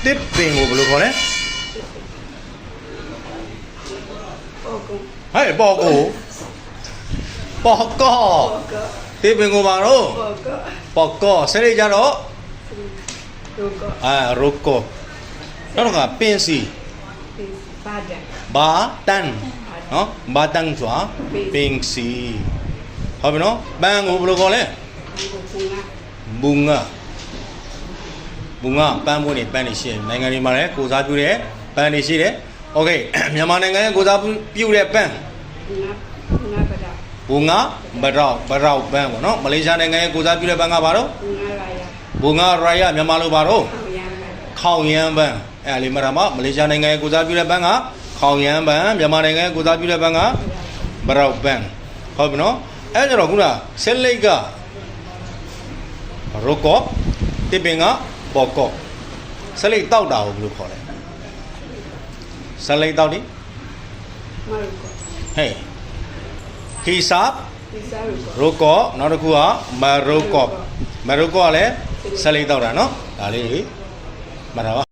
တစ်ပင်ကိုဘယ်လိုခေါ်လဲဟဲ့ပေါ်ကိုပေါ်ကောတစ်ပင်ကိုပါတော့ပေါ်ကောစရိတ်ကြတော့ရိုကိုနောက်တော့ပင်စီဘာတန်နော်ဘာတန်စွာပင်စီဟုတ်ပြီနော်ပန်းကိုဘယ်လိုခေါ်လဲဘူငါပန်းပွင့်နေပန်းနေရှိတယ်နိုင်ငံတွေမှာလည်းကိုစားပြုတဲ့ပန်းနေရှိတယ်โอเคမြန်မာနိုင်ငံရဲ့ကိုစားပြုတဲ့ပန်းဘူငါဘရောက်ပန်းပေါ့နော်မလေးရှားနိုင်ငံရဲ့ကိုစားပြုတဲ့ပန်းကဘာတော့ဘူငါရာယမြန်မာလိုဘာတော့ခေါင်ရမ်းပန်းအဲ့လေးမရမမလေးရှားနိုင်ငံရဲ့ကိုစားပြုတဲ့ပန်းကခေါင်ရမ်းပန်းမြန်မာနိုင်ငံရဲ့ကိုစားပြုတဲ့ပန်းကဘရောက်ပန်းဟုတ်ပြီနော်အဲ့ကြတော့ခုနဆက်လိတ်ကရိုကောတစ်ပင်ကပေါ်ကောဆက်လိတ်တောက်တာကိုဘယ်လိုခေါ်လဲဆက်လိတ်တောက်ဒီဟေးဟီဆပ်ရိုကောနောက်တစ်ခုကမာရိုကောကလည်းဆက်လိတ်တောက်တာနော်ဒါလေးမှတ်တာပါ